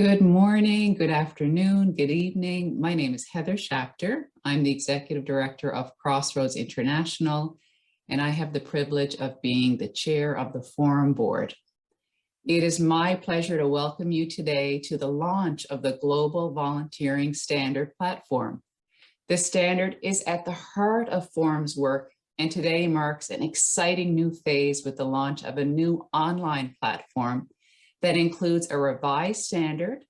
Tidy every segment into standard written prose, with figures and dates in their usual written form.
Good morning, good afternoon, good evening. My name is Heather Schapter. I'm the Executive Director of Crossroads International, and I have the privilege of being the chair of the Forum Board. It is my pleasure to welcome you today to the launch of the Global Volunteering Standard Platform. This standard is at the heart of Forum's work, and today marks an exciting new phase with the launch of a new online platform that includes a revised standard,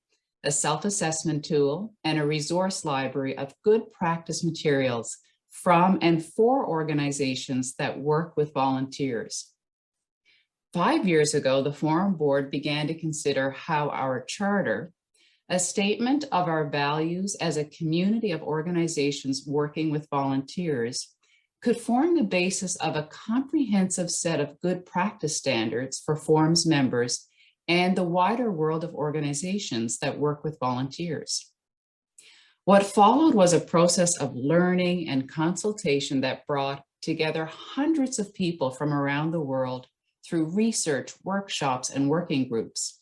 a self-assessment tool, and a resource library of good practice materials from and for organizations that work with volunteers. 5 years ago, the Forum Board began to consider how our charter, a statement of our values as a community of organizations working with volunteers, could form the basis of a comprehensive set of good practice standards for Forum's members and the wider world of organizations that work with volunteers. What followed was a process of learning and consultation that brought together hundreds of people from around the world through research, workshops, and working groups.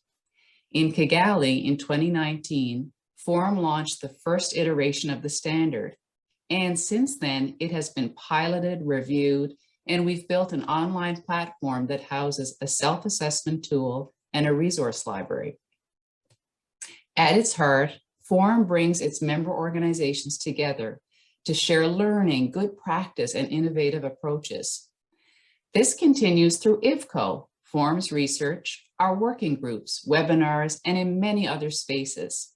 In Kigali in 2019, Forum launched the first iteration of the standard, and since then it has been piloted, reviewed, and we've built an online platform that houses a self-assessment tool and a resource library. At its heart, Forum brings its member organizations together to share learning, good practice, and innovative approaches. This continues through IVCO, Forum's research, our working groups, webinars, and in many other spaces.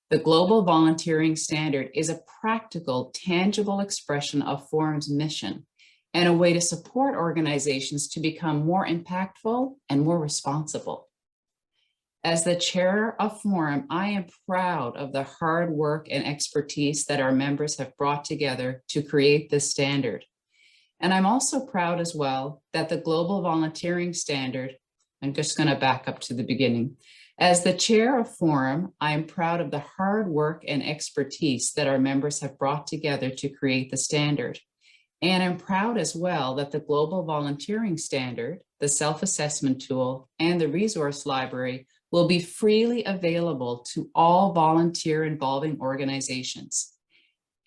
The Global Volunteering Standard is a practical, tangible expression of Forum's mission and a way to support organizations to become more impactful and more responsible. As the chair of Forum, I am proud of the hard work and expertise that our members have brought together to create this standard. And I'm also proud as well that the Global Volunteering Standard, I'm just going to back up to the beginning. As the chair of Forum, I am proud of the hard work and expertise that our members have brought together to create the standard. And I'm proud as well that the Global Volunteering Standard, the self-assessment tool, and the resource library will be freely available to all volunteer-involving organizations.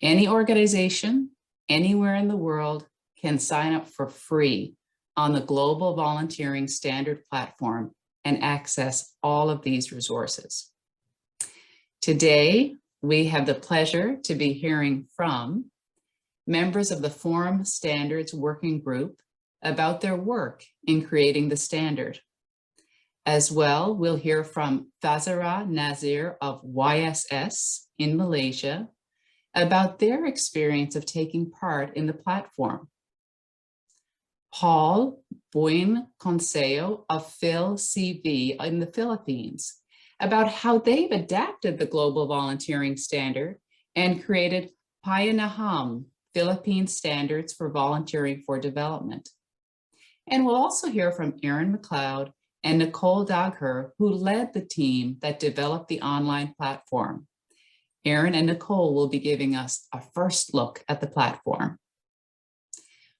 Any organization, anywhere in the world, can sign up for free on the Global Volunteering Standard platform and access all of these resources. Today, we have the pleasure to be hearing from members of the Forum Standards Working Group about their work in creating the standard. As well, we'll hear from Fazara Nazir of YSS in Malaysia about their experience of taking part in the platform. Paul Buin Consejo of Phil CV in the Philippines about how they've adapted the Global Volunteering Standard and created Payanaham, Philippine Standards for Volunteering for Development. And we'll also hear from Aaron McLeod and Nicole Dagher, who led the team that developed the online platform. Aaron and Nicole will be giving us a first look at the platform.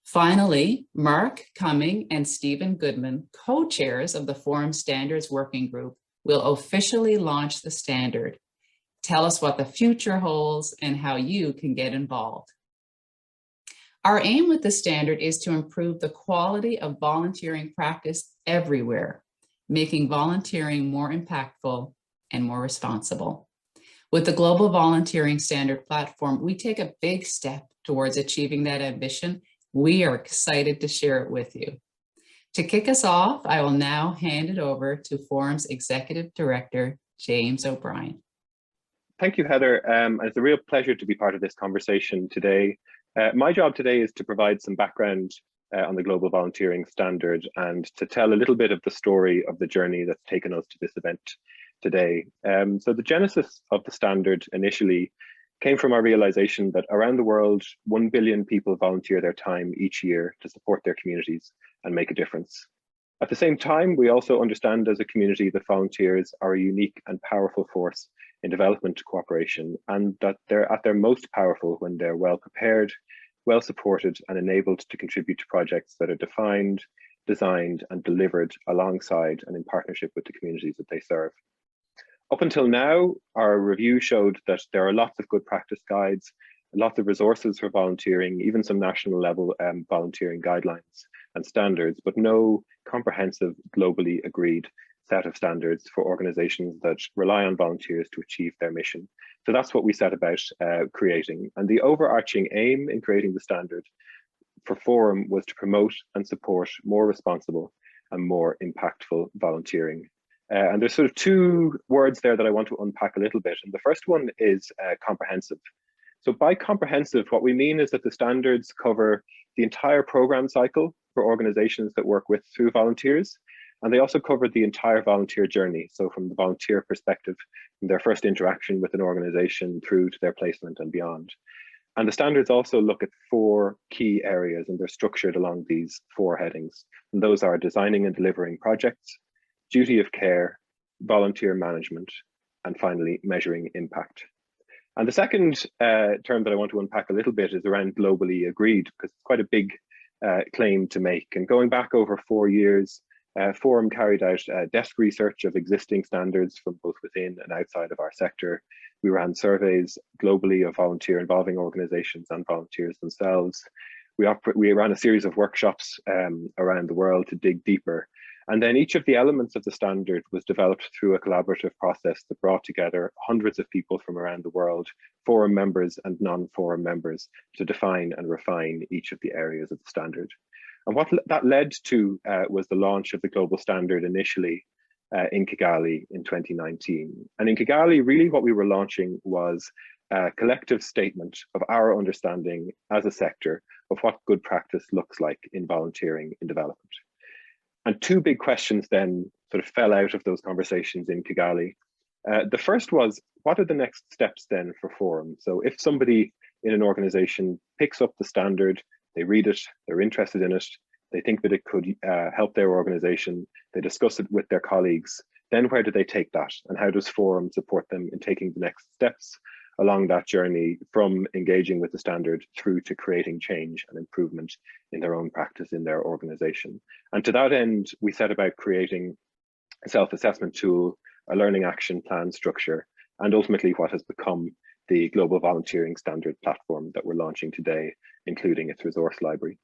Finally, Mark Cumming and Stephen Goodman, co-chairs of the Forum Standards Working Group, will officially launch the standard. Tell us what the future holds and how you can get involved. Our aim with the standard is to improve the quality of volunteering practice everywhere, making volunteering more impactful and more responsible. With the Global Volunteering Standard platform, we take a big step towards achieving that ambition. We are excited to share it with you. To kick us off, I will now hand it over to Forum's Executive Director, James O'Brien. Thank you, Heather. It's a real pleasure to be part of this conversation today. My job today is to provide some background on the Global Volunteering Standard and to tell a little bit of the story of the journey that's taken us to this event today. So the genesis of the standard initially came from our realization that around the world, 1 billion people volunteer their time each year to support their communities and make a difference. At the same time, we also understand as a community that volunteers are a unique and powerful force in development cooperation, and that they're at their most powerful when they're well prepared, well supported, and enabled to contribute to projects that are defined, designed, and delivered alongside and in partnership with the communities that they serve. Up until now, our review showed that there are lots of good practice guides, lots of resources for volunteering, even some national level volunteering guidelines and standards, but no comprehensive, globally agreed set of standards for organizations that rely on volunteers to achieve their mission. So that's what we set about creating. And the overarching aim in creating the standard for Forum was to promote and support more responsible and more impactful volunteering. And there's sort of two words there that I want to unpack a little bit. And the first one is comprehensive. So by comprehensive, what we mean is that the standards cover the entire program cycle for organizations that work with through volunteers. And they also cover the entire volunteer journey. So from the volunteer perspective, from their first interaction with an organization through to their placement and beyond. And the standards also look at 4 key areas, and they're structured along these 4 headings. And those are designing and delivering projects, duty of care, volunteer management, and finally, measuring impact. And the second term that I want to unpack a little bit is around globally agreed, because it's quite a big claim to make. And going back over 4 years, Forum carried out desk research of existing standards from both within and outside of our sector. We ran surveys globally of volunteer involving organizations and volunteers themselves. We ran a series of workshops around the world to dig deeper. And then each of the elements of the standard was developed through a collaborative process that brought together hundreds of people from around the world, Forum members and non-Forum members, to define and refine each of the areas of the standard. And what that led to was the launch of the global standard initially in Kigali in 2019. And in Kigali, really what we were launching was a collective statement of our understanding as a sector of what good practice looks like in volunteering in development. And 2 big questions then sort of fell out of those conversations in Kigali. The first was, what are the next steps then for Forum? So if somebody in an organization picks up the standard, they read it, they're interested in it, they think that it could help their organization, they discuss it with their colleagues, then where do they take that? And how does Forum support them in taking the next steps along that journey from engaging with the standard through to creating change and improvement in their own practice in their organization? And to that end, we set about creating a self-assessment tool, a learning action plan structure, and ultimately what has become the Global Volunteering Standard platform that we're launching today, including its resource library.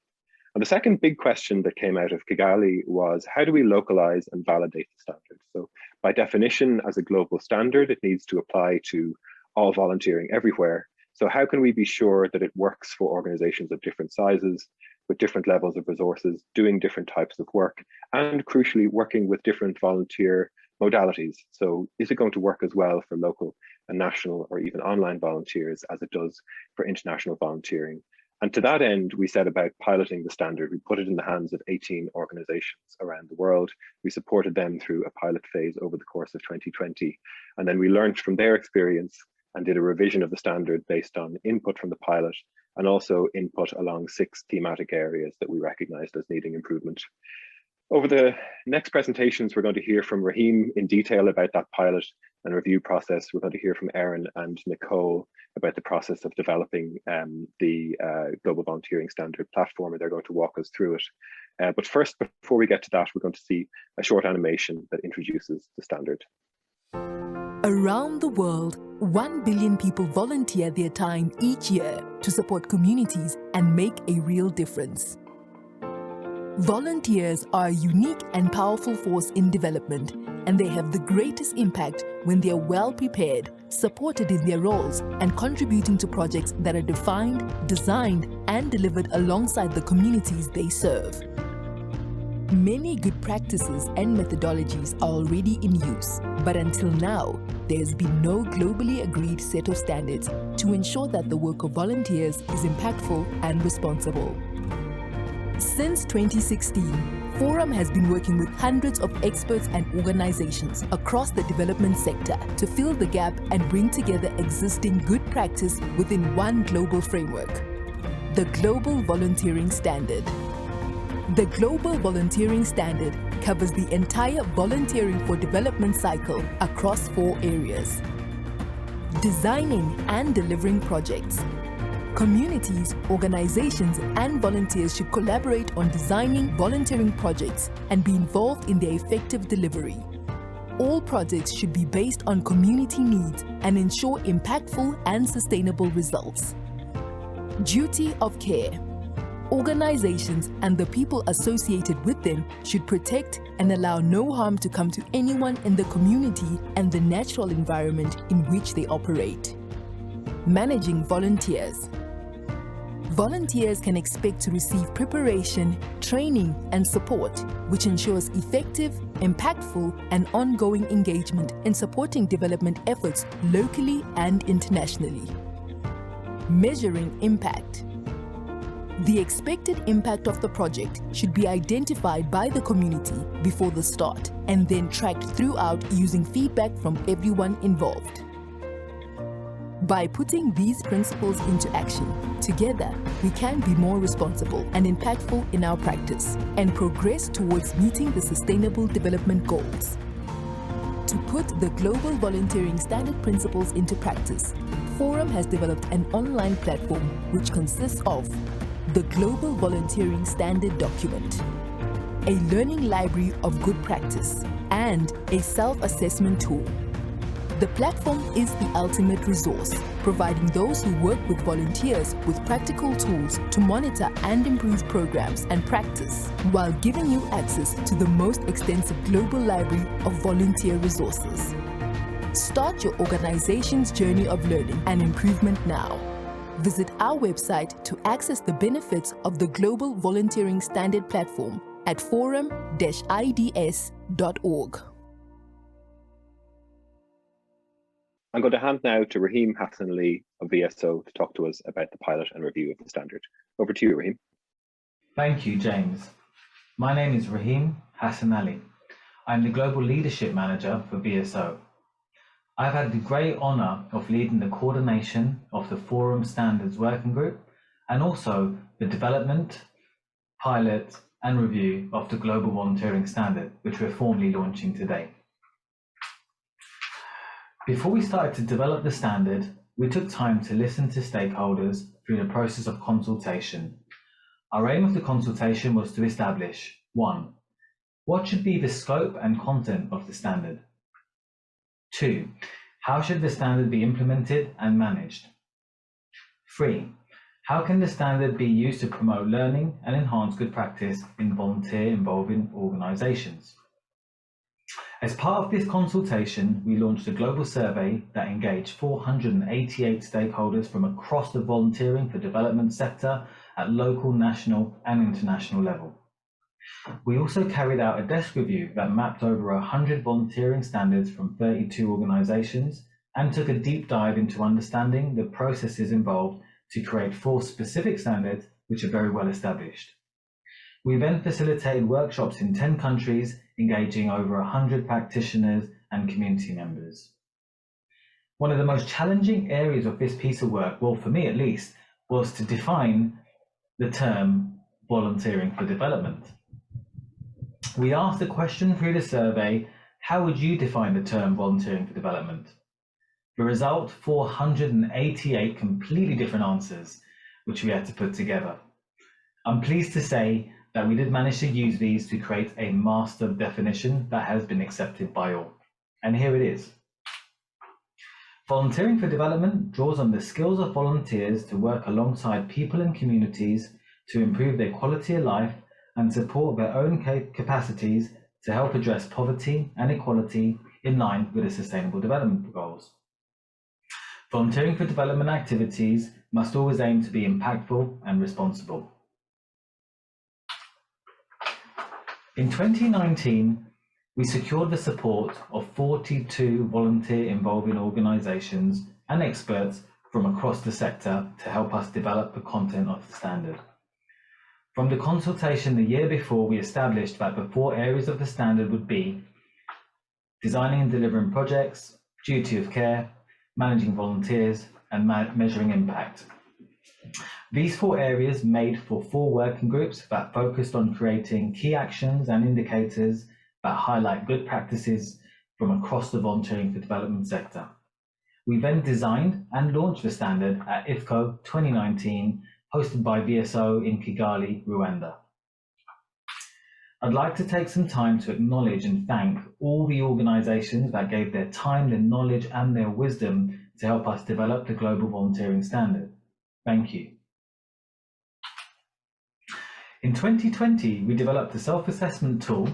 And the second big question that came out of Kigali was, how do we localize and validate the standard? So by definition, as a global standard, it needs to apply to all volunteering everywhere. So how can we be sure that it works for organizations of different sizes, with different levels of resources, doing different types of work, and crucially working with different volunteer modalities? So is it going to work as well for local and national or even online volunteers as it does for international volunteering? And to that end, we set about piloting the standard. We put it in the hands of 18 organizations around the world. We supported them through a pilot phase over the course of 2020. And then we learned from their experience and did a revision of the standard based on input from the pilot and also input along 6 thematic areas that we recognized as needing improvement. Over the next presentations, we're going to hear from Rahim in detail about that pilot and review process. We're going to hear from Erin and Nicole about the process of developing the Global Volunteering Standard platform, and they're going to walk us through it. But first, before we get to that, we're going to see a short animation that introduces the standard. Around the world, 1 billion people volunteer their time each year to support communities and make a real difference. Volunteers are a unique and powerful force in development, and they have the greatest impact when they are well prepared, supported in their roles, and contributing to projects that are defined, designed, and delivered alongside the communities they serve. Many good practices and methodologies are already in use, but until now, there's been no globally agreed set of standards to ensure that the work of volunteers is impactful and responsible. Since 2016, Forum has been working with hundreds of experts and organizations across the development sector to fill the gap and bring together existing good practice within one global framework, the Global Volunteering Standard. The Global Volunteering Standard covers the entire volunteering for development cycle across 4 areas: designing and delivering projects. Communities, organizations, and volunteers should collaborate on designing volunteering projects and be involved in their effective delivery. All projects should be based on community needs and ensure impactful and sustainable results. Duty of care. Organizations and the people associated with them should protect and allow no harm to come to anyone in the community and the natural environment in which they operate. Managing volunteers. Volunteers can expect to receive preparation, training, and support, which ensures effective, impactful, and ongoing engagement in supporting development efforts locally and internationally. Measuring impact. The expected impact of the project should be identified by the community before the start and then tracked throughout using feedback from everyone involved. By putting these principles into action, together we can be more responsible and impactful in our practice and progress towards meeting the Sustainable Development Goals. To put the Global Volunteering Standard principles into practice, Forum has developed an online platform which consists of the Global Volunteering Standard document, a learning library of good practice, and a self-assessment tool. The platform is the ultimate resource, providing those who work with volunteers with practical tools to monitor and improve programs and practice, while giving you access to the most extensive global library of volunteer resources. Start your organization's journey of learning and improvement now. Visit our website to access the benefits of the Global Volunteering Standard platform at forum-ids.org. I'm going to hand now to Rahim Hassanali of VSO to talk to us about the pilot and review of the standard. Over to you, Rahim. Thank you, James. My name is Rahim Hassanali. I'm the Global Leadership Manager for VSO. I've had the great honour of leading the coordination of the Forum Standards Working Group and also the development, pilot and review of the Global Volunteering Standard, which we're formally launching today. Before we started to develop the standard, we took time to listen to stakeholders through the process of consultation. Our aim of the consultation was to establish 1. What should be the scope and content of the standard? 2. How should the standard be implemented and managed? 3. How can the standard be used to promote learning and enhance good practice in volunteer-involving organisations? As part of this consultation, we launched a global survey that engaged 488 stakeholders from across the volunteering for development sector at local, national and international level. We also carried out a desk review that mapped over 100 volunteering standards from 32 organisations and took a deep dive into understanding the processes involved to create 4 specific standards which are very well established. We then facilitated workshops in 10 countries, engaging over 100 practitioners and community members. One of the most challenging areas of this piece of work, well, for me at least, was to define the term volunteering for development. We asked the question through the survey, how would you define the term volunteering for development? The result, 488 completely different answers, which we had to put together. I'm pleased to say that we did manage to use these to create a master definition that has been accepted by all. And here it is. Volunteering for development draws on the skills of volunteers to work alongside people and communities to improve their quality of life and support their own capacities to help address poverty and equality in line with the Sustainable Development Goals. Volunteering for development activities must always aim to be impactful and responsible. In 2019, we secured the support of 42 volunteer-involving organisations and experts from across the sector to help us develop the content of the standard. From the consultation the year before, we established that the 4 areas of the standard would be designing and delivering projects, duty of care, managing volunteers, and measuring impact. These 4 areas made for 4 working groups that focused on creating key actions and indicators that highlight good practices from across the volunteering for development sector. We then designed and launched the standard at IVCO 2019, hosted by VSO in Kigali, Rwanda. I'd like to take some time to acknowledge and thank all the organisations that gave their time, their knowledge and their wisdom to help us develop the Global Volunteering Standard. Thank you. In 2020, we developed a self-assessment tool,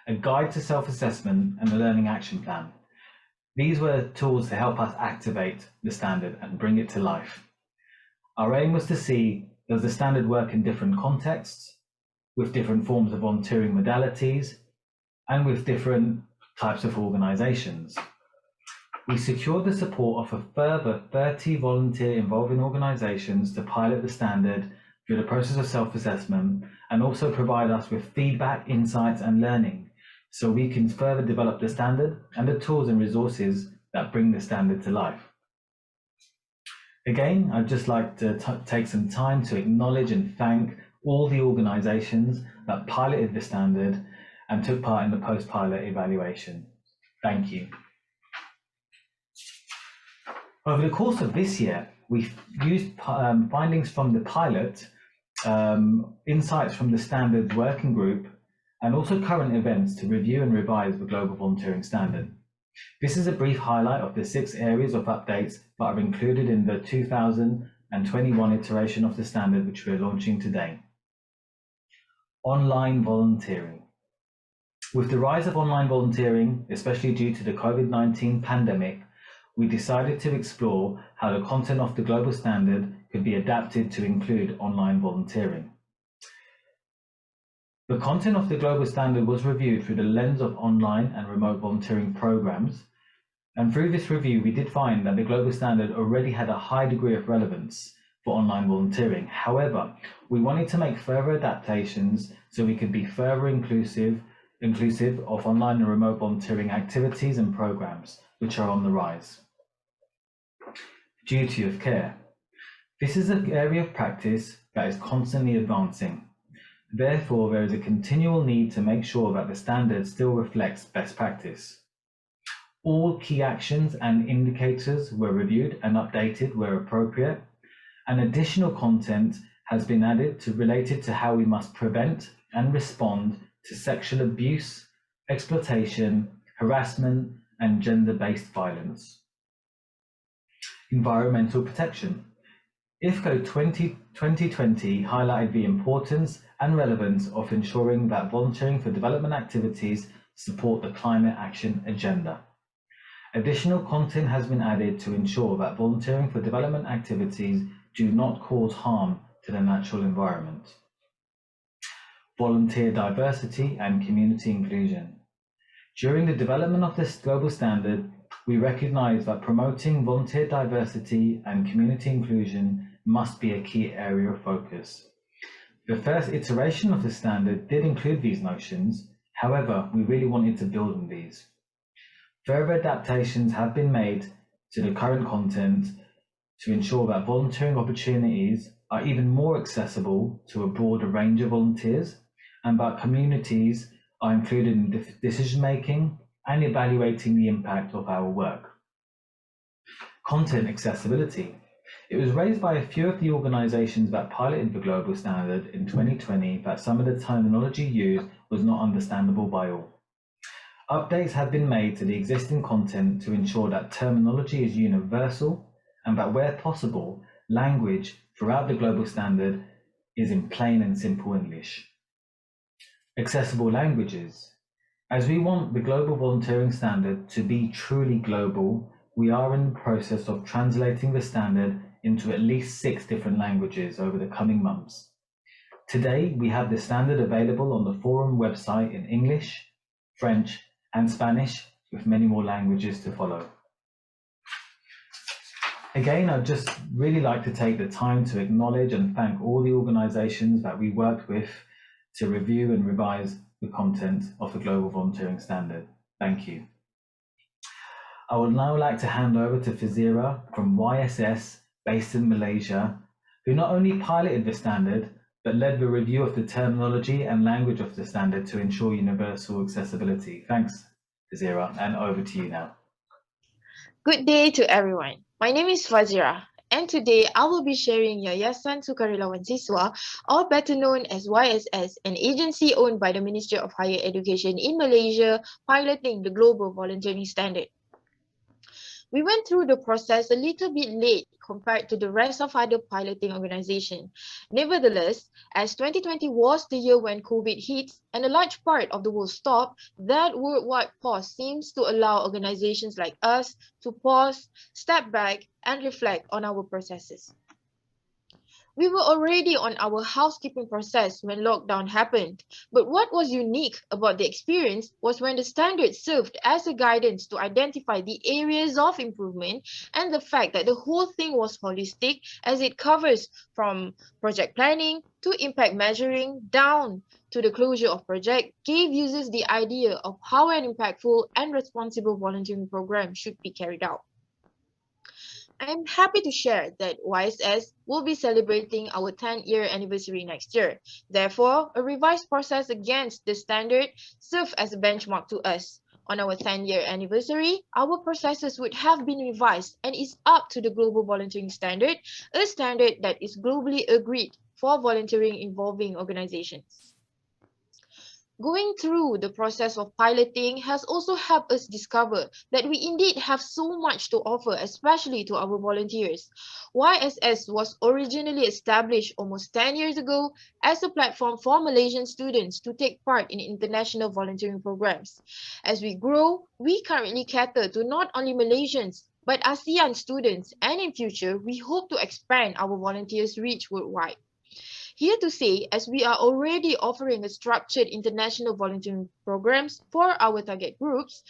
a guide to self-assessment and a learning action plan. These were tools to help us activate the standard and bring it to life. Our aim was to see, does the standard work in different contexts, with different forms of volunteering modalities, and with different types of organisations. We secured the support of a further 30 volunteer-involving organisations to pilot the standard through the process of self-assessment and also provide us with feedback, insights and learning so we can further develop the standard and the tools and resources that bring the standard to life. Again, I'd just like to take some time to acknowledge and thank all the organisations that piloted the standard and took part in the post-pilot evaluation. Thank you. Over the course of this year, we've used findings from the pilot, insights from the standards working group, and also current events to review and revise the Global Volunteering Standard. This is a brief highlight of the 6 areas of updates that are included in the 2021 iteration of the standard, which we're launching today. Online volunteering. With the rise of online volunteering, especially due to the COVID-19 pandemic, we decided to explore how the content of the global standard could be adapted to include online volunteering. The content of the global standard was reviewed through the lens of online and remote volunteering programs, and through this review we did find that the global standard already had a high degree of relevance for online volunteering. However, we wanted to make further adaptations so we could be further inclusive of online and remote volunteering activities and programs, which are on the rise. Duty of care. This is an area of practice that is constantly advancing. Therefore, there is a continual need to make sure that the standard still reflects best practice. All key actions and indicators were reviewed and updated where appropriate, and additional content has been added related to how we must prevent and respond to sexual abuse, exploitation, harassment, and gender-based violence. Environmental protection. IVCO 2020 highlighted the importance and relevance of ensuring that volunteering for development activities support the climate action agenda. Additional content has been added to ensure that volunteering for development activities do not cause harm to the natural environment. Volunteer diversity and community inclusion. During the development of this global standard, we recognize that promoting volunteer diversity and community inclusion must be a key area of focus. The first iteration of the standard did include these notions, however, we really wanted to build on these. Further adaptations have been made to the current content to ensure that volunteering opportunities are even more accessible to a broader range of volunteers, and that communities are included in decision-making and evaluating the impact of our work. Content accessibility. It was raised by a few of the organisations that piloted the global standard in 2020 that some of the terminology used was not understandable by all. Updates have been made to the existing content to ensure that terminology is universal and that where possible, language throughout the global standard is in plain and simple English. Accessible languages. As we want the global volunteering standard to be truly global, we are in the process of translating the standard into at least 6 different languages over the coming months. Today, we have the standard available on the forum website in English, French, and Spanish, with many more languages to follow. Again, I'd just really like to take the time to acknowledge and thank all the organisations that we worked with to review and revise the content of the Global Volunteering Standard. Thank you. I would now like to hand over to Fazira from YSS, based in Malaysia, who not only piloted the standard, but led the review of the terminology and language of the standard to ensure universal accessibility. Thanks, Fazira, and over to you now. Good day to everyone. My name is Fazira, And today I will be sharing Yayasan Sukarelawan Siswa, or better known as YSS, an agency owned by the Ministry of Higher Education in Malaysia, piloting the Global Volunteering Standard. We went through the process a little bit late compared to the rest of other piloting organizations. Nevertheless, as 2020 was the year when COVID hit and a large part of the world stopped, that worldwide pause seems to allow organizations like us to pause, step back, and reflect on our processes. We were already on our housekeeping process when lockdown happened, but what was unique about the experience was when the standard served as a guidance to identify the areas of improvement, and the fact that the whole thing was holistic as it covers from project planning to impact measuring down to the closure of project gave users the idea of how an impactful and responsible volunteering program should be carried out. I'm happy to share that YSS will be celebrating our 10-year anniversary next year. Therefore, a revised process against the standard served as a benchmark to us. On our 10-year anniversary, our processes would have been revised and is up to the Global Volunteering Standard, a standard that is globally agreed for volunteering involving organizations. Going through the process of piloting has also helped us discover that we indeed have so much to offer, especially to our volunteers. YSS was originally established almost 10 years ago as a platform for Malaysian students to take part in international volunteering programs. As we grow, we currently cater to not only Malaysians, but ASEAN students, and in future, we hope to expand our volunteers' reach worldwide. Here to say, as we are already offering a structured international volunteering programs for our target groups,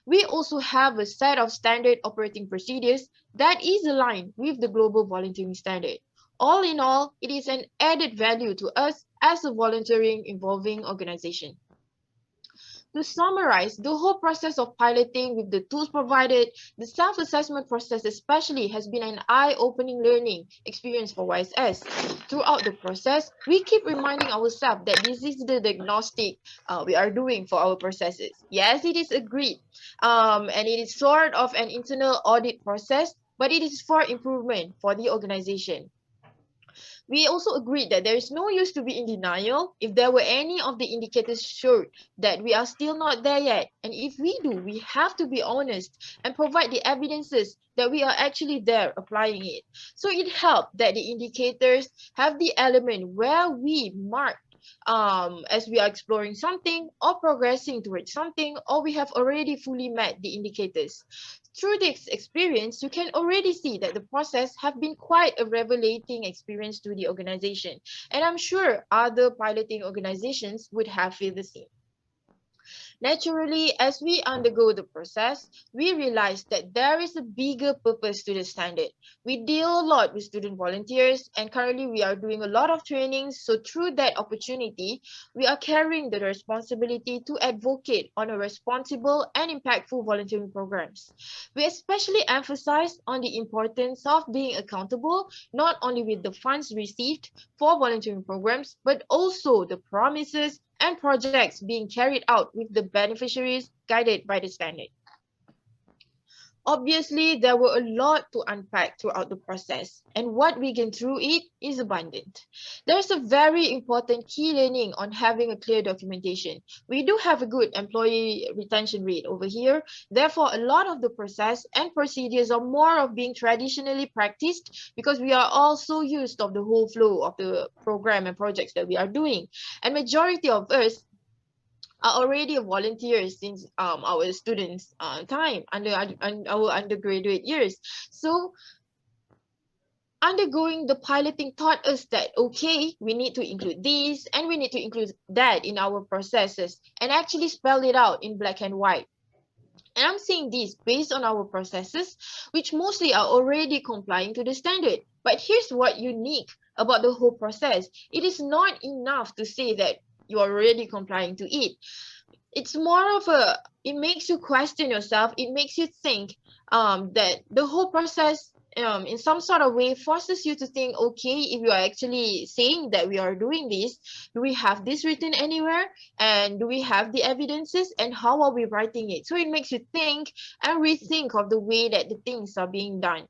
we also have a set of standard operating procedures that is aligned with the Global Volunteering Standard. All in all, it is an added value to us as a volunteering involving organization. To summarize, the whole process of piloting with the tools provided, the self-assessment process especially has been an eye-opening learning experience for YSS. Throughout the process, we keep reminding ourselves that this is the diagnostic we are doing for our processes. Yes, it is agreed, and it is sort of an internal audit process, but it is for improvement for the organization. We also agreed that there is no use to be in denial if there were any of the indicators showed that we are still not there yet. And if we do, we have to be honest and provide the evidences that we are actually there applying it. So it helped that the indicators have the element where we mark as we are exploring something or progressing towards something, or we have already fully met the indicators. Through this experience, you can already see that the process have been quite a revelating experience to the organization, and I'm sure other piloting organizations would have feel the same. Naturally, as we undergo the process, we realize that there is a bigger purpose to the standard. We deal a lot with student volunteers, and currently we are doing a lot of trainings. So through that opportunity, we are carrying the responsibility to advocate on a responsible and impactful volunteering programs. We especially emphasize on the importance of being accountable, not only with the funds received for volunteering programs, but also the promises and projects being carried out with the beneficiaries guided by the standard. Obviously, there were a lot to unpack throughout the process, and what we gained through it is abundant. There's a very important key learning on having a clear documentation. We do have a good employee retention rate over here. Therefore, a lot of the process and procedures are more of being traditionally practiced because we are also used of the whole flow of the program and projects that we are doing. And majority of us are already volunteers since our students' time under our undergraduate years. So undergoing the piloting taught us that, okay, we need to include this and we need to include that in our processes and actually spell it out in black and white. And I'm saying this based on our processes, which mostly are already complying to the standard. But here's what unique about the whole process. It is not enough to say that you are already complying to it. It's more of it makes you question yourself. It makes you think that the whole process in some sort of way forces you to think, okay, if you are actually saying that we are doing this, do we have this written anywhere? And do we have the evidences? And how are we writing it? So it makes you think and rethink of the way that the things are being done.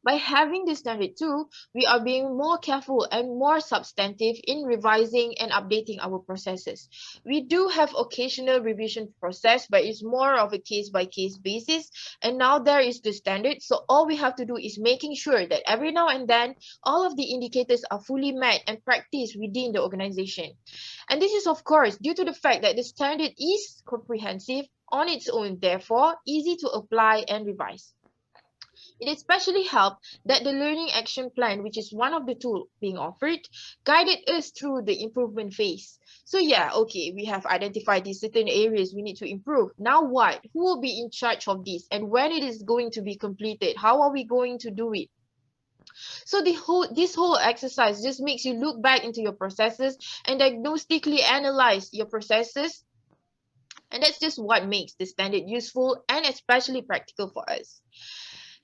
By having the standard 2, we are being more careful and more substantive in revising and updating our processes. We do have occasional revision process, but it's more of a case-by-case basis. And now there is the standard, so all we have to do is making sure that every now and then, all of the indicators are fully met and practiced within the organization. And this is, of course, due to the fact that the standard is comprehensive on its own, therefore easy to apply and revise. It especially helped that the learning action plan, which is one of the tools being offered, guided us through the improvement phase. So yeah, okay, we have identified these certain areas we need to improve. Now what? Who will be in charge of this? And when it is going to be completed? How are we going to do it? So this whole exercise just makes you look back into your processes and diagnostically analyze your processes. And that's just what makes the standard useful and especially practical for us.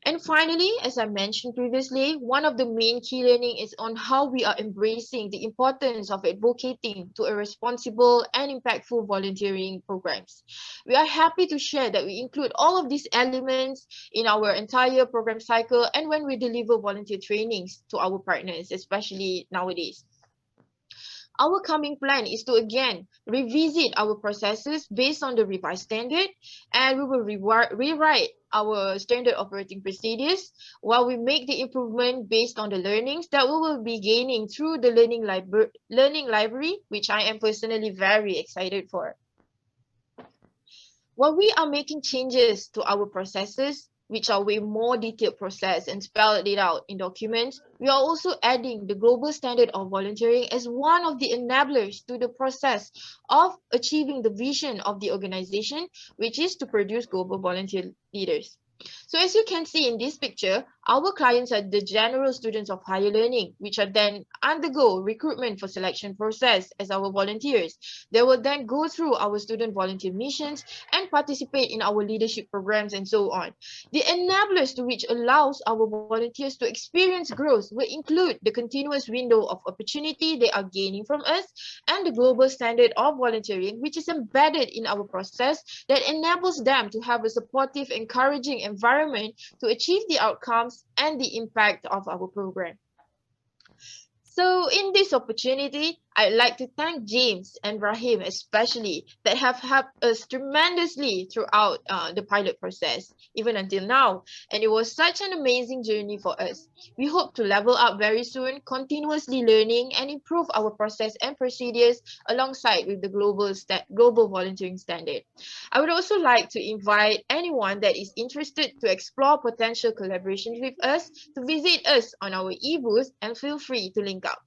And finally, as I mentioned previously, one of the main key learning is on how we are embracing the importance of advocating to a responsible and impactful volunteering programs. We are happy to share that we include all of these elements in our entire program cycle and when we deliver volunteer trainings to our partners, especially nowadays. Our coming plan is to again revisit our processes based on the revised standard, and we will rewrite our standard operating procedures while we make the improvement based on the learnings that we will be gaining through the learning library, which I am personally very excited for. While we are making changes to our processes, which are way more detailed process and spelled it out in documents, we are also adding the global standard of volunteering as one of the enablers to the process of achieving the vision of the organization, which is to produce global volunteer leaders. So as you can see in this picture, our clients are the general students of higher learning, which are then undergo recruitment for selection process as our volunteers. They will then go through our student volunteer missions and participate in our leadership programs and so on. The enablers to which allows our volunteers to experience growth will include the continuous window of opportunity they are gaining from us and the global standard of volunteering, which is embedded in our process that enables them to have a supportive, encouraging environment to achieve the outcomes and the impact of our program. So in this opportunity, I'd like to thank James and Rahim especially that have helped us tremendously throughout the pilot process, even until now. And it was such an amazing journey for us. We hope to level up very soon, continuously learning and improve our process and procedures alongside with the global volunteering standard. I would also like to invite anyone that is interested to explore potential collaborations with us to visit us on our e-booth and feel free to link up.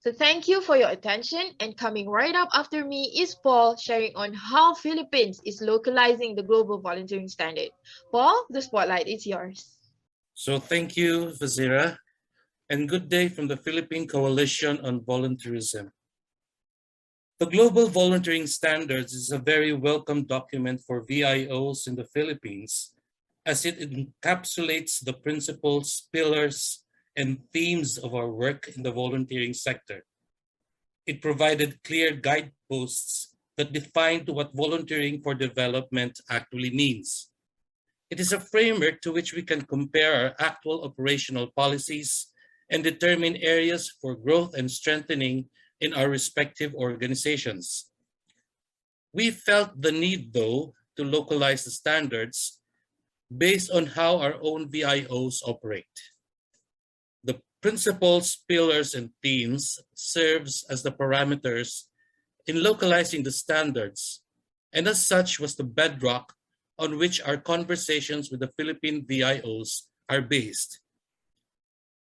So thank you for your attention, and coming right up after me is Paul sharing on how Philippines is localizing the global volunteering standard. Paul, the spotlight is yours. So thank you, Vazira, and good day from the Philippine Coalition on Volunteerism. The Global Volunteering Standards is a very welcome document for VIOs in the Philippines, as it encapsulates the principles, pillars, and themes of our work in the volunteering sector. It provided clear guideposts that define what volunteering for development actually means. It is a framework to which we can compare our actual operational policies and determine areas for growth and strengthening in our respective organizations. We felt the need, though, to localize the standards based on how our own VIOs operate. The principles, pillars, and themes serves as the parameters in localizing the standards, and as such was the bedrock on which our conversations with the Philippine VIOs are based.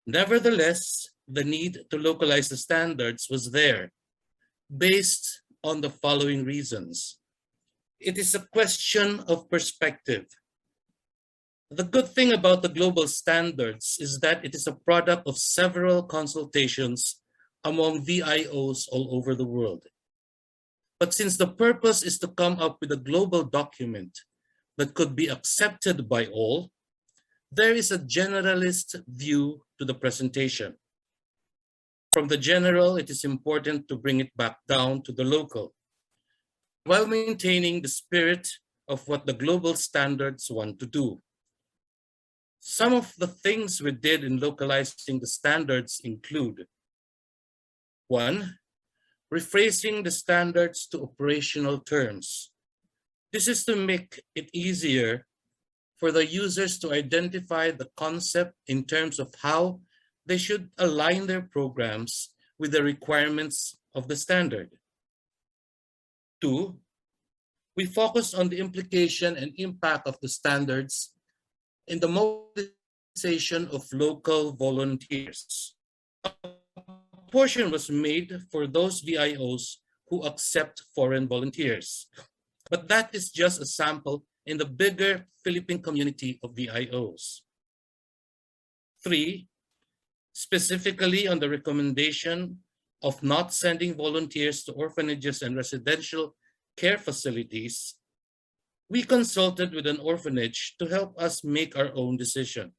Nevertheless, the need to localize the standards was there, based on the following reasons. It is a question of perspective. The good thing about the global standards is that it is a product of several consultations among VIOs all over the world. But since the purpose is to come up with a global document that could be accepted by all, there is a generalist view to the presentation. From the general, it is important to bring it back down to the local, while maintaining the spirit of what the global standards want to do. Some of the things we did in localizing the standards include: 1, rephrasing the standards to operational terms. This is to make it easier for the users to identify the concept in terms of how they should align their programs with the requirements of the standard. 2, we focus on the implication and impact of the standards in the mobilization of local volunteers. A portion was made for those VIOs who accept foreign volunteers, but that is just a sample in the bigger Philippine community of VIOs. 3, specifically on the recommendation of not sending volunteers to orphanages and residential care facilities, we consulted with an orphanage to help us make our own decision.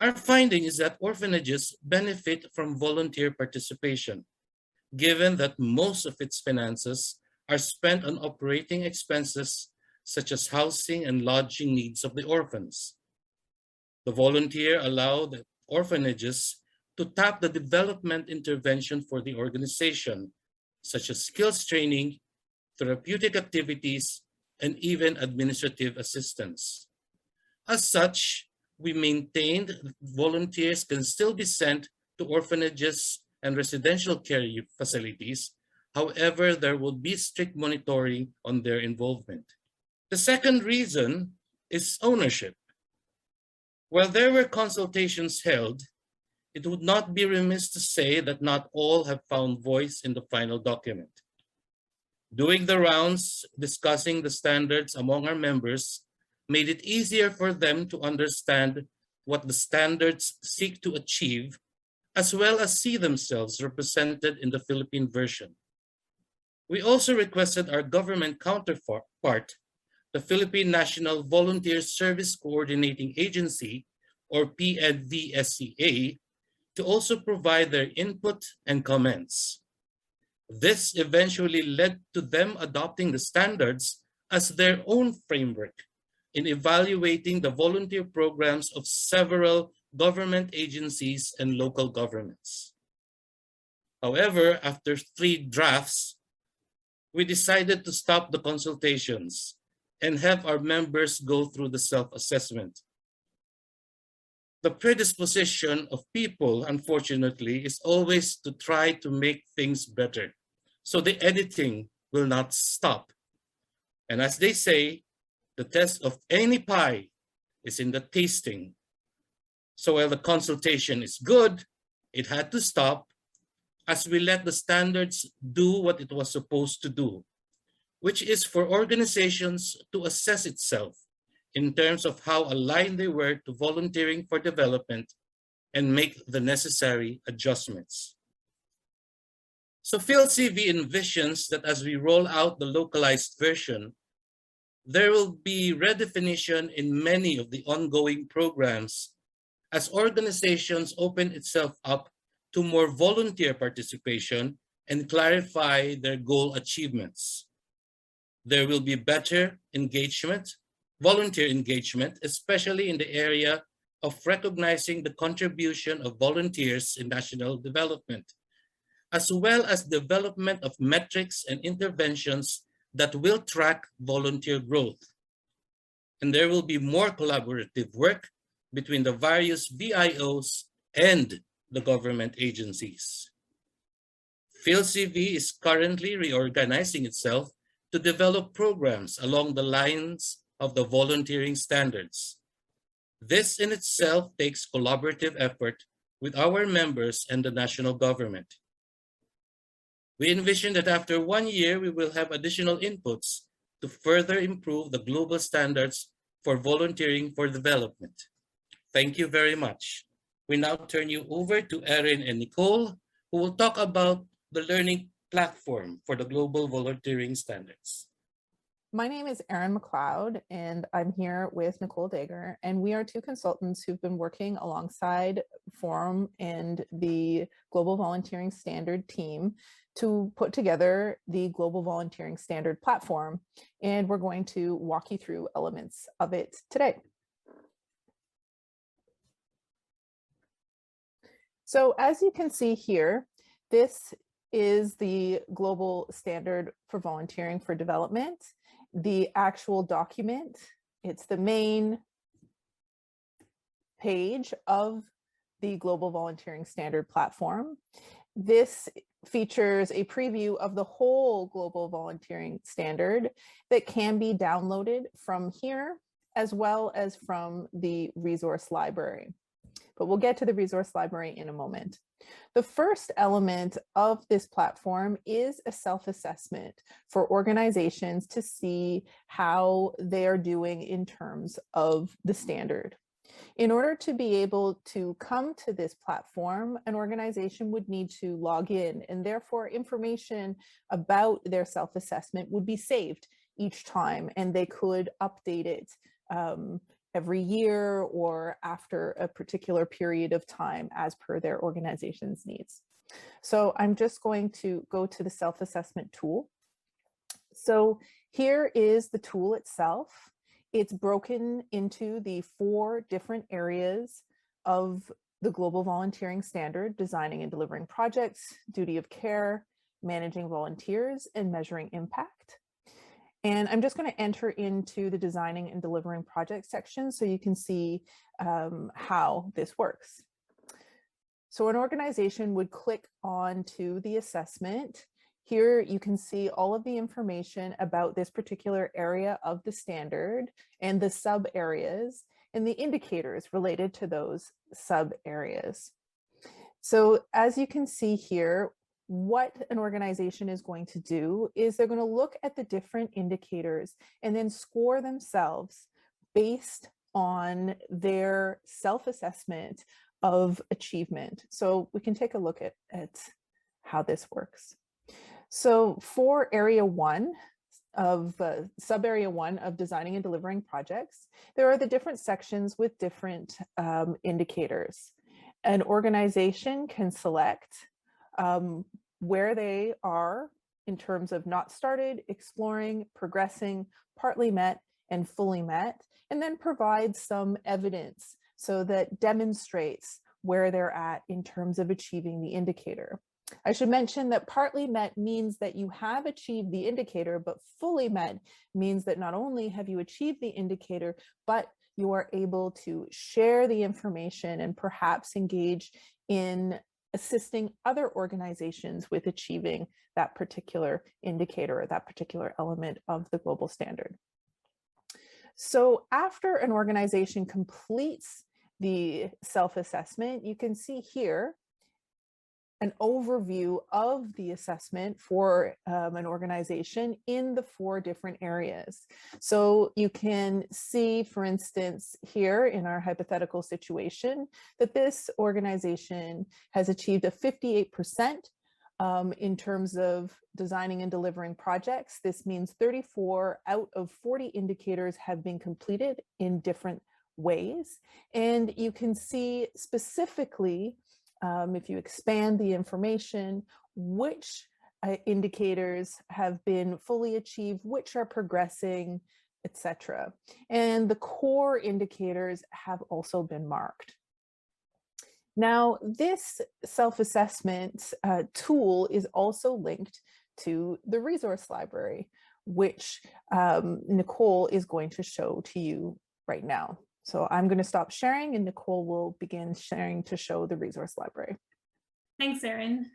Our finding is that orphanages benefit from volunteer participation, given that most of its finances are spent on operating expenses such as housing and lodging needs of the orphans. The volunteer allow the orphanages to tap the development intervention for the organization, such as skills training, therapeutic activities, and even administrative assistance. As such, we maintained that volunteers can still be sent to orphanages and residential care facilities. However, there will be strict monitoring on their involvement. The second reason is ownership. While there were consultations held, it would not be remiss to say that not all have found voice in the final document. Doing the rounds, discussing the standards among our members made it easier for them to understand what the standards seek to achieve, as well as see themselves represented in the Philippine version. We also requested our government counterpart, the Philippine National Volunteer Service Coordinating Agency, or PNVSCA, to also provide their input and comments. This eventually led to them adopting the standards as their own framework in evaluating the volunteer programs of several government agencies and local governments. However, after 3 drafts, we decided to stop the consultations and have our members go through the self-assessment. The predisposition of people, unfortunately, is always to try to make things better. So the editing will not stop. And as they say, the test of any pie is in the tasting. So while the consultation is good, it had to stop as we let the standards do what it was supposed to do, which is for organizations to assess itself in terms of how aligned they were to volunteering for development and make the necessary adjustments. So PhilCV envisions that as we roll out the localized version, there will be redefinition in many of the ongoing programs as organizations open itself up to more volunteer participation and clarify their goal achievements. There will be better engagement, volunteer engagement, especially in the area of recognizing the contribution of volunteers in national development, as well as development of metrics and interventions that will track volunteer growth. And there will be more collaborative work between the various VIOs and the government agencies. PhilCV is currently reorganizing itself to develop programs along the lines of the volunteering standards. This in itself takes collaborative effort with our members and the national government. We envision that after 1 year, we will have additional inputs to further improve the global standards for volunteering for development. Thank you very much. We now turn you over to Erin and Nicole, who will talk about the learning platform for the global volunteering standards. My name is Erin McLeod, and I'm here with Nicole Dager, and we are 2 consultants who've been working alongside Forum and the Global Volunteering Standard team to put together the Global Volunteering Standard platform, and we're going to walk you through elements of it today. So as you can see here, this is the global standard for volunteering for development. The actual document, it's the main page of the Global Volunteering Standard platform. This features a preview of the whole Global Volunteering Standard that can be downloaded from here, as well as from the resource library. But we'll get to the resource library in a moment. The first element of this platform is a self-assessment for organizations to see how they are doing in terms of the standard. In order to be able to come to this platform, an organization would need to log in, and therefore information about their self-assessment would be saved each time, and they could update it every year or after a particular period of time as per their organization's needs. So I'm just going to go to the self-assessment tool. So here is the tool itself. It's broken into the 4 different areas of the Global Volunteering Standard: designing and delivering projects, duty of care, managing volunteers, and measuring impact. And I'm just going to enter into the designing and delivering project section so you can see how this works. So an organization would click on to the assessment. Here you can see all of the information about this particular area of the standard and the sub areas and the indicators related to those sub areas. So as you can see here, what an organization is going to do is they're going to look at the different indicators and then score themselves based on their self-assessment of achievement. So we can take a look at how this works. So for area 1 of sub area 1 of designing and delivering projects, there are the different sections with different indicators. An organization can select where they are in terms of not started, exploring, progressing, partly met, and fully met, and then provide some evidence so that demonstrates where they're at in terms of achieving the indicator. I should mention that partly met means that you have achieved the indicator, but fully met means that not only have you achieved the indicator, but you are able to share the information and perhaps engage in assisting other organizations with achieving that particular indicator or that particular element of the global standard. So after an organization completes the self-assessment, you can see here an overview of the assessment for an organization in the 4 different areas. So you can see, for instance, here in our hypothetical situation, that this organization has achieved a 58% in terms of designing and delivering projects. This means 34 out of 40 indicators have been completed in different ways. And you can see specifically, if you expand the information, which indicators have been fully achieved, which are progressing, etc. And the core indicators have also been marked. Now, this self-assessment tool is also linked to the resource library, which Nicole is going to show to you right now. So I'm going to stop sharing and Nicole will begin sharing to show the resource library. Thanks, Erin.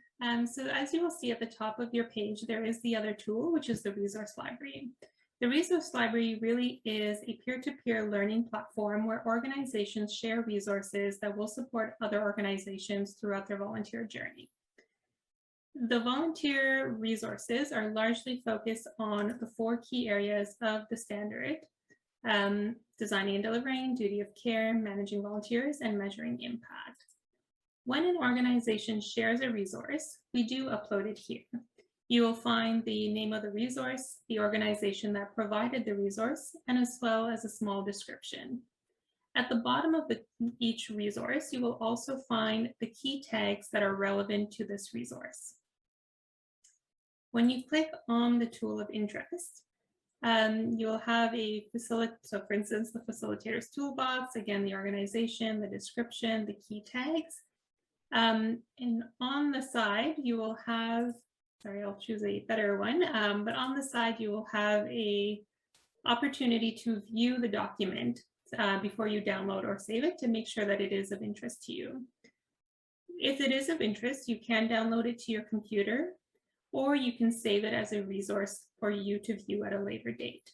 So as you will see at the top of your page, there is the other tool, which is the resource library. The resource library really is a peer-to-peer learning platform where organizations share resources that will support other organizations throughout their volunteer journey. The volunteer resources are largely focused on the 4 key areas of the standard: designing and delivering, duty of care, managing volunteers, and measuring impact. When an organization shares a resource, we do upload it here. You will find the name of the resource, the organization that provided the resource, and as well as a small description. At the bottom of each resource, you will also find the key tags that are relevant to this resource. When you click on the tool of interest, you'll have a so for instance, the facilitator's toolbox, again, the organization, the description, the key tags. And on the side, you will have, sorry, I'll choose a better one, but on the side, you will have a opportunity to view the document before you download or save it to make sure that it is of interest to you. If it is of interest, you can download it to your computer, or you can save it as a resource for you to view at a later date.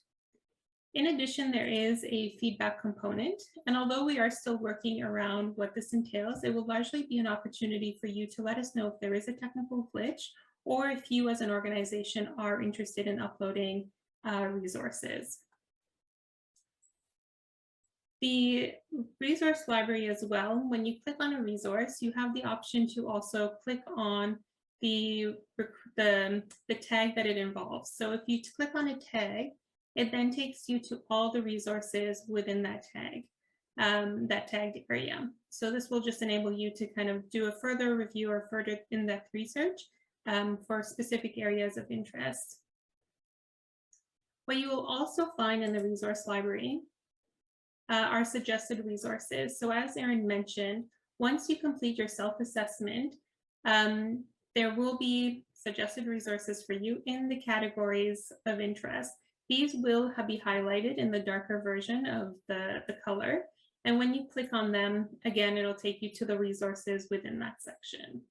In addition, there is a feedback component, and although we are still working around what this entails, it will largely be an opportunity for you to let us know if there is a technical glitch, or if you as an organization are interested in uploading resources. The resource library as well, when you click on a resource, you have the option to also click on the tag that it involves. So if you click on a tag, it then takes you to all the resources within that tagged area. So this will just enable you to kind of do a further review or further in-depth research for specific areas of interest. What you will also find in the resource library are suggested resources. So as Erin mentioned, once you complete your self-assessment, there will be suggested resources for you in the categories of interest. These will be highlighted in the darker version of the color. And when you click on them, again, it'll take you to the resources within that section.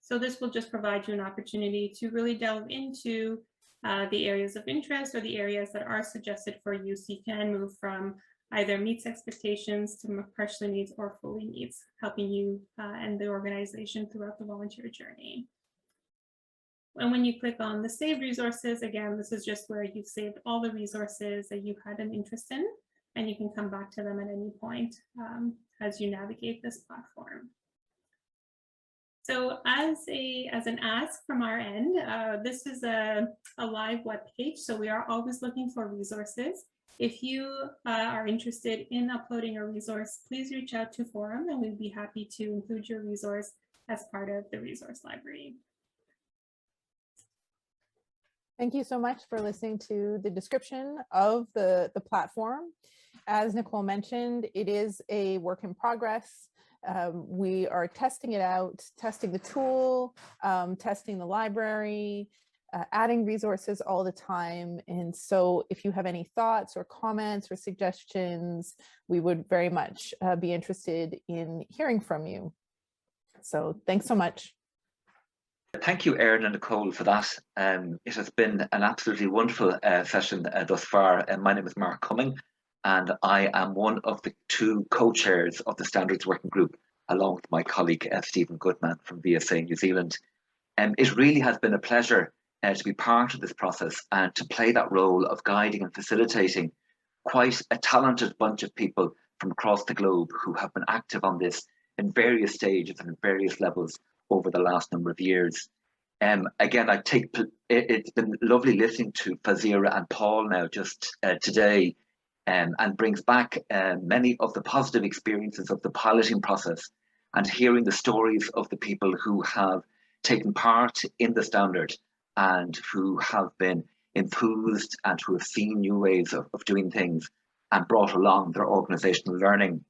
So this will just provide you an opportunity to really delve into the areas of interest or the areas that are suggested for you, so you can move from either meets expectations to partially meets or fully meets, helping you and the organization throughout the volunteer journey. And when you click on the save resources, again, this is just where you've saved all the resources that you had an interest in, and you can come back to them at any point as you navigate this platform. So as an ask from our end, this is a live web page, so we are always looking for resources. If you are interested in uploading a resource, please reach out to Forum, and we'd be happy to include your resource as part of the resource library. Thank you so much for listening to the description of the platform. As Nicole mentioned, it is a work in progress. We are testing it out, testing the tool, testing the library, adding resources all the time. And so if you have any thoughts or comments or suggestions, we would very much be interested in hearing from you. So thanks so much. Thank you, Erin and Nicole, for that. It has been an absolutely wonderful session thus far. My name is Mark Cumming, and I am one of the two co-chairs of the Standards Working Group, along with my colleague Stephen Goodman from VSA New Zealand. It really has been a pleasure to be part of this process and to play that role of guiding and facilitating quite a talented bunch of people from across the globe who have been active on this in various stages and in various levels over the last number of years. Again, it's been lovely listening to Fazira and Paul now just today, and brings back many of the positive experiences of the piloting process and hearing the stories of the people who have taken part in the standard and who have been enthused and who have seen new ways of doing things and brought along their organizational learning.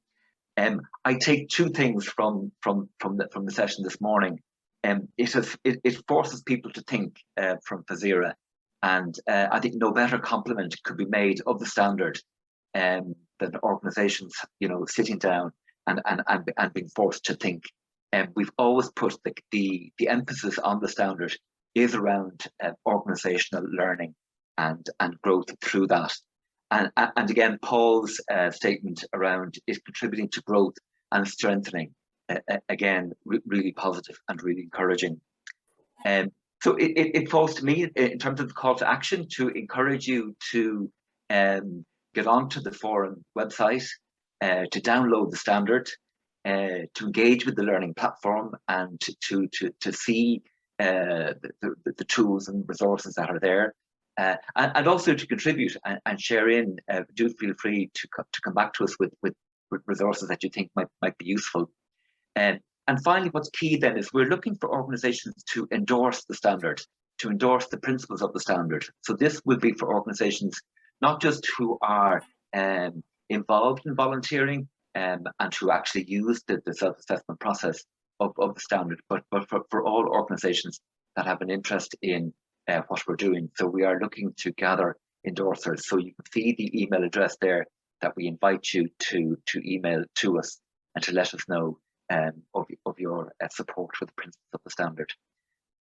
I take two things from the session this morning. It forces people to think from Fazira, and I think no better compliment could be made of the standard than organizations, sitting down and being forced to think. We've always put the emphasis on the standard is around organizational learning and growth through that. And again, Paul's statement around is contributing to growth and strengthening, again, really positive and really encouraging. So it falls to me in terms of the call to action to encourage you to get onto the Forum website, to download the standard, to engage with the learning platform, and to see the tools and resources that are there. And also to contribute and share in. Do feel free to come back to us with resources that you think might be useful. And finally, what's key then is we're looking for organizations to endorse the standard, to endorse the principles of the standard. So this will be for organizations not just who are involved in volunteering and who actually use the self-assessment process, of the standard, but for all organizations that have an interest in what we're doing. So we are looking to gather endorsers. So you can see the email address there that we invite you to email to us and to let us know of your support for the principles of the standard.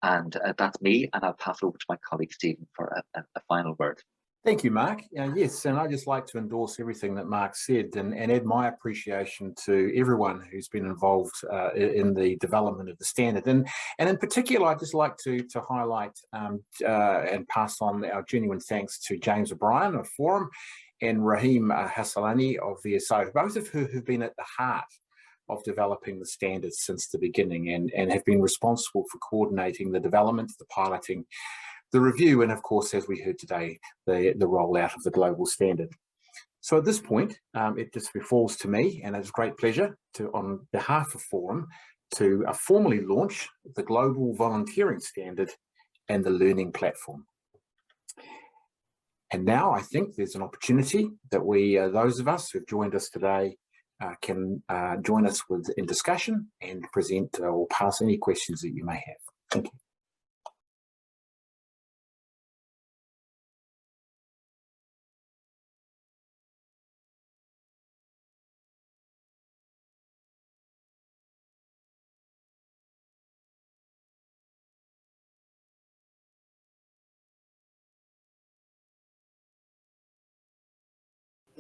And that's me, and I'll pass over to my colleague Stephen for a final word. Thank you, Mark. Yes, and I'd just like to endorse everything that Mark said and add my appreciation to everyone who's been involved in the development of the standard. And in particular, I'd just like to highlight and pass on our genuine thanks to James O'Brien of Forum and Rahim Hassanali of the IVCO, both of who have been at the heart of developing the standards since the beginning and have been responsible for coordinating the development, the piloting, the review, and of course, as we heard today, the rollout of the global standard. So at this point, it just falls to me, and it's a great pleasure to, on behalf of Forum, to formally launch the Global Volunteering Standard and the Learning Platform. And now I think there's an opportunity that we, those of us who've joined us today, can join us in discussion and present or pass any questions that you may have. Thank you.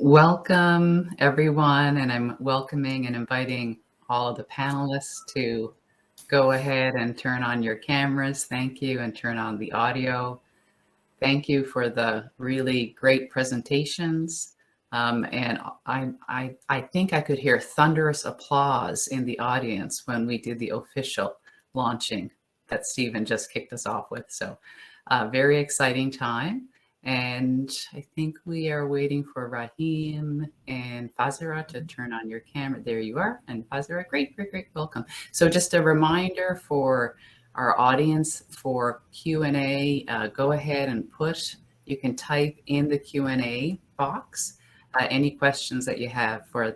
Welcome, everyone, and I'm welcoming and inviting all of the panelists to go ahead and turn on your cameras. Thank you, and turn on the audio. Thank you for the really great presentations. And I think I could hear thunderous applause in the audience when we did the official launching that Stephen just kicked us off with. So very exciting time. And I think we are waiting for Rahim and Fazira to turn on your camera. There you are. And Fazira, great, welcome. So just a reminder for our audience for Q&A, go ahead and you can type in the Q&A box any questions that you have for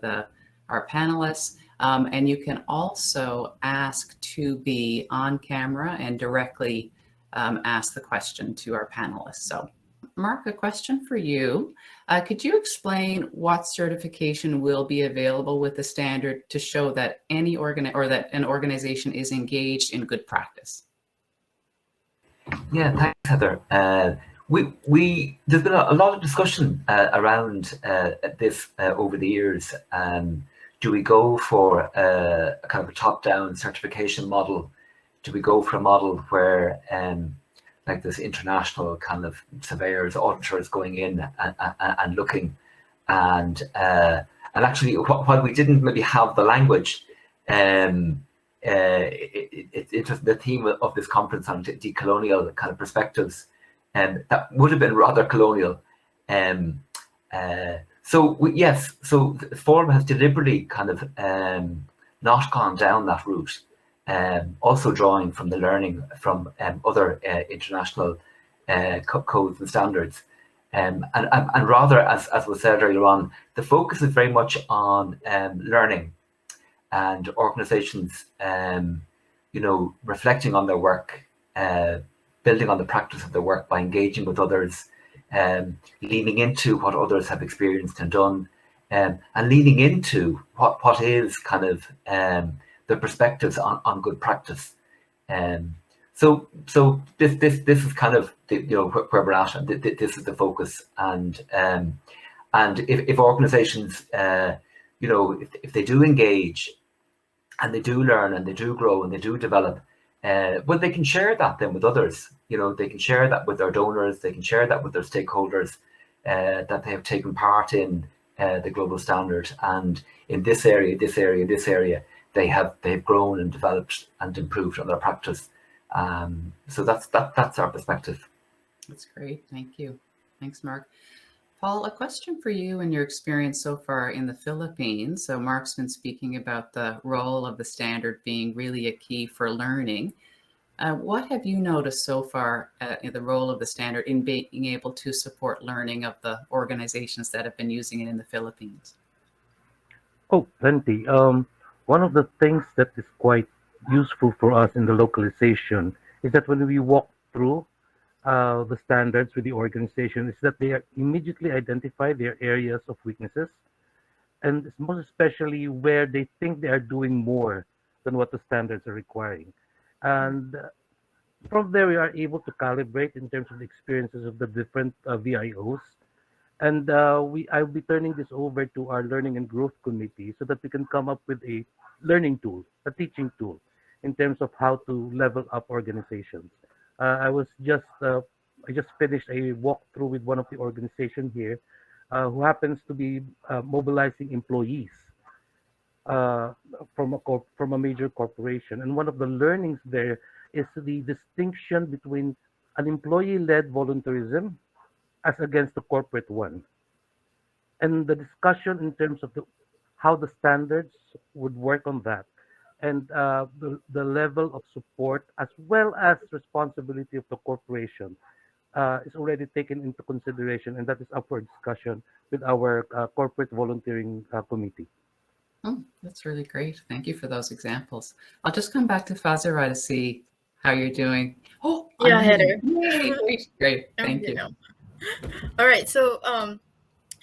our panelists. And you can also ask to be on camera and directly ask the question to our panelists. So Mark, a question for you. Could you explain what certification will be available with the standard to show that an organization is engaged in good practice? Yeah, thanks, Heather. There's been a lot of discussion around this over the years. Do we go for a kind of a top-down certification model? Do we go for a model where like this international kind of surveyors, auditors going in and looking, and actually while we didn't maybe have the language, it's just the theme of this conference on decolonial kind of perspectives, and that would have been rather colonial. So the Forum has deliberately kind of not gone down that route. Also drawing from the learning from other international codes and standards, and rather, as was said earlier on, the focus is very much on learning and organizations, reflecting on their work, building on the practice of their work by engaging with others, leaning into what others have experienced and done, and leaning into what is kind of the perspectives on good practice. So this is kind of where we're at, and this is the focus. And if organizations if they do engage and they do learn and they do grow and they do develop, well, they can share that then with others. They can share that with their donors, they can share that with their stakeholders, that they have taken part in the global standard, and in this area, they've grown and developed and improved on their practice. So that's our perspective. That's great. Thank you. Thanks, Mark. Paul, a question for you and your experience so far in the Philippines. So Mark's been speaking about the role of the standard being really a key for learning. What have you noticed so far in the role of the standard in being able to support learning of the organizations that have been using it in the Philippines? Oh, plenty. One of the things that is quite useful for us in the localization is that when we walk through the standards with the organization, is that they are immediately identify their areas of weaknesses, and it's most especially where they think they are doing more than what the standards are requiring. And from there, we are able to calibrate in terms of the experiences of the different VIOs. And I'll be turning this over to our learning and growth committee so that we can come up with a learning tool, a teaching tool, in terms of how to level up organizations. I just finished a walkthrough with one of the organization here, who happens to be mobilizing employees uh, from a major corporation. And one of the learnings there is the distinction between an employee-led volunteerism as against the corporate one, and the discussion in terms of how the standards would work on that, and the level of support as well as responsibility of the corporation is already taken into consideration, and that is up for discussion with our corporate volunteering committee. Oh, that's really great. Thank you for those examples. I'll just come back to Fazira to see how you're doing. Oh, Yeah, unmuted. Heather. Yay, great, great. Thank you. All right, so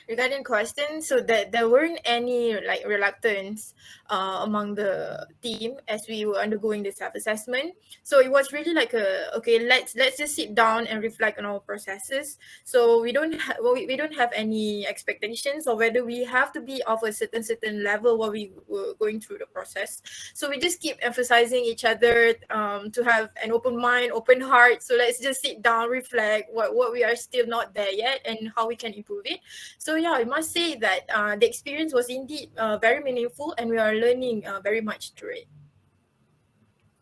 regarding questions, so that there weren't any like reluctance among the team as we were undergoing the self-assessment. So it was really like okay, let's just sit down and reflect on our processes. So we don't we don't have any expectations or whether we have to be of a certain level while we were going through the process. So we just keep emphasizing each other to have an open mind, open heart. So let's just sit down, reflect what we are still not there yet and how we can improve it. So yeah, I must say that the experience was indeed very meaningful, and we are learning very much through it.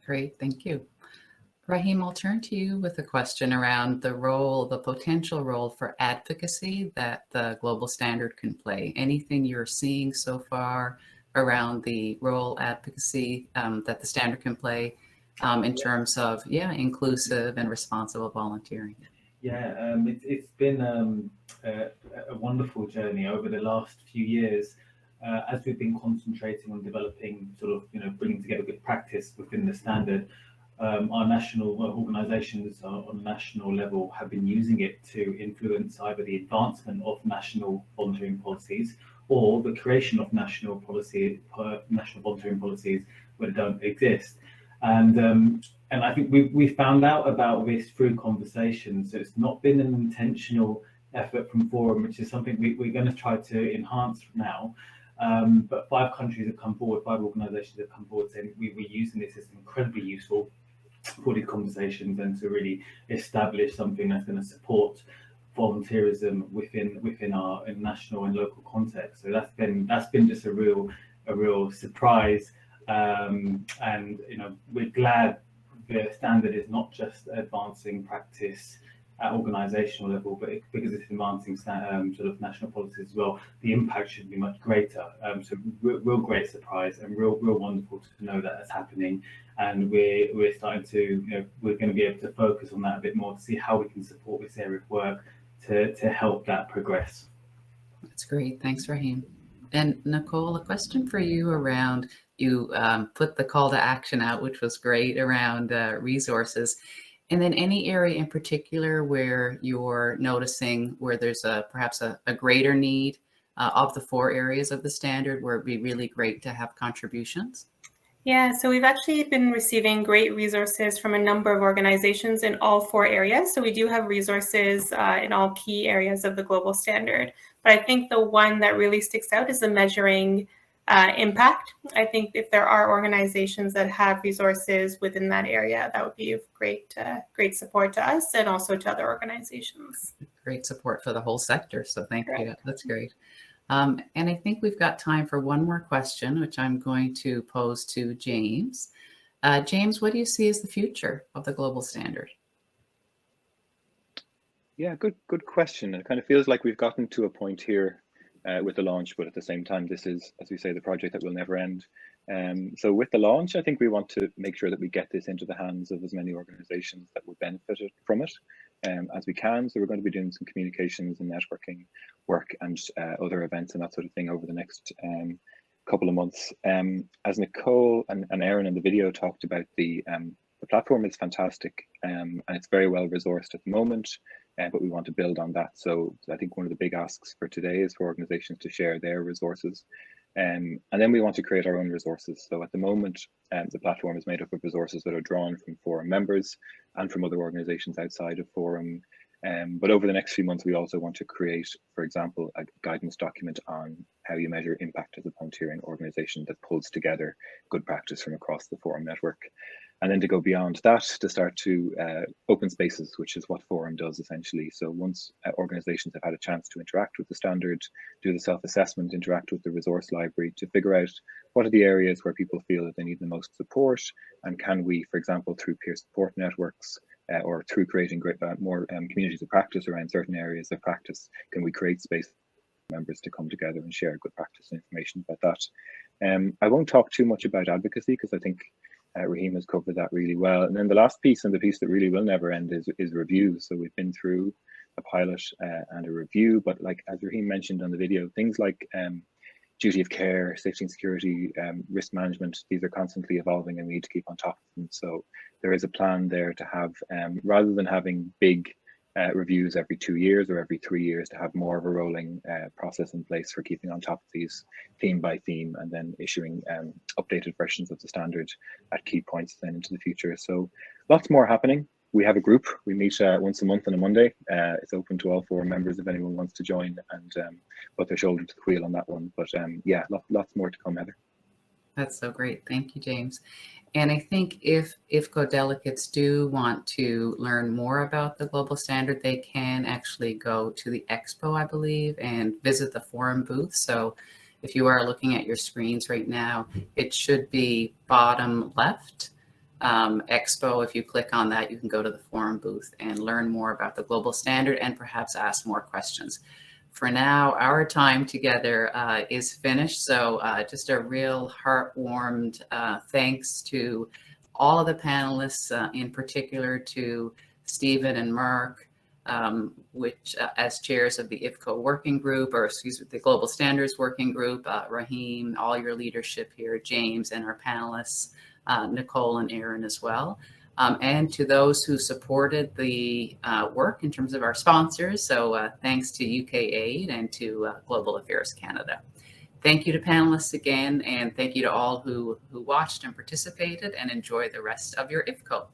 Great, thank you. Rahim, I'll turn to you with a question around the potential role for advocacy that the global standard can play. Anything you're seeing so far around the role advocacy that the standard can play in terms of, inclusive and responsible volunteering? Yeah, it's been a wonderful journey over the last few years as we've been concentrating on developing bringing together good practice within the standard. Our national organisations on national level have been using it to influence either the advancement of national volunteering policies or the creation of national volunteering policies where they don't exist. And I think we found out about this through conversations. So it's not been an intentional effort from Forum, which is something we're going to try to enhance now. But 5 countries have come forward, 5 organisations have come forward saying we're using this as incredibly useful for these conversations and to really establish something that's going to support volunteerism within our national and local context. So that's been just a real surprise. And we're glad the standard is not just advancing practice at organisational level, but because it's advancing national policies as well, the impact should be much greater. So real great surprise and real wonderful to know that that's happening, and we're starting to we're going to be able to focus on that a bit more to see how we can support this area of work to help that progress. That's great. Thanks, Rahim. And Nicole, a question for you around, you put the call to action out, which was great, around resources. And then any area in particular where you're noticing where there's perhaps a greater need of the 4 areas of the standard where it'd be really great to have contributions? Yeah, so we've actually been receiving great resources from a number of organizations in all 4 areas. So we do have resources in all key areas of the global standard. But I think the one that really sticks out is the measuring impact. I think if there are organizations that have resources within that area, that would be of great support to us and also to other organizations. Great support for the whole sector. So thank you. That's great. And I think we've got time for one more question, which I'm going to pose to James. James, what do you see as the future of the global standard? Yeah, good question. It kind of feels like we've gotten to a point here with the launch, but at the same time, this is, as we say, the project that will never end. So with the launch, I think we want to make sure that we get this into the hands of as many organizations that would benefit from it as we can. So we're going to be doing some communications and networking work and other events and that sort of thing over the next couple of months. As Nicole and Aaron in the video talked about, the platform is fantastic, and it's very well resourced at the moment, but we want to build on that. So I think one of the big asks for today is for organizations to share their resources. And then we want to create our own resources. So at the moment, the platform is made up of resources that are drawn from Forum members and from other organizations outside of Forum. But over the next few months, we also want to create, for example, a guidance document on how you measure impact as a volunteering organization that pulls together good practice from across the Forum network. And then to go beyond that, to start to open spaces, which is what Forum does essentially. So once organizations have had a chance to interact with the standard, do the self-assessment, interact with the resource library to figure out what are the areas where people feel that they need the most support, and can we, for example, through peer support networks, or through creating more communities of practice around certain areas of practice, can we create space for members to come together and share good practice and information about that. I won't talk too much about advocacy because I think Rahim has covered that really well. And then the last piece, and the piece that really will never end, is reviews. So we've been through a pilot and a review, but like as Rahim mentioned on the video, things like duty of care, safety and security, risk management, these are constantly evolving and we need to keep on top of them. So there is a plan there to have, rather than having big reviews every 2 years or every 3 years, to have more of a rolling process in place for keeping on top of these theme by theme, and then issuing updated versions of the standard at key points then into the future. So lots more happening. We have a group. We meet once a month on a Monday. It's open to all Forum members if anyone wants to join and put their shoulder to the wheel on that one. But yeah, lots more to come, Heather. That's so great. Thank you, James. And I think if IVCO delegates do want to learn more about the global standard, they can actually go to the Expo, I believe, and visit the Forum booth. So if you are looking at your screens right now, it should be bottom left. Expo, if you click on that, you can go to the Forum booth and learn more about the global standard and perhaps ask more questions. For now, our time together is finished. So just a real heart-warmed thanks to all of the panelists, in particular to Stephen and Mark, which as chairs of the IVCO working group, or excuse me, the Global Standards Working Group, Rahim, all your leadership here, James, and our panelists, Nicole and Aaron as well. And to those who supported the work in terms of our sponsors. So thanks to UK Aid and to Global Affairs Canada. Thank you to panelists again, and thank you to all who watched and participated, and enjoy the rest of your IVCO.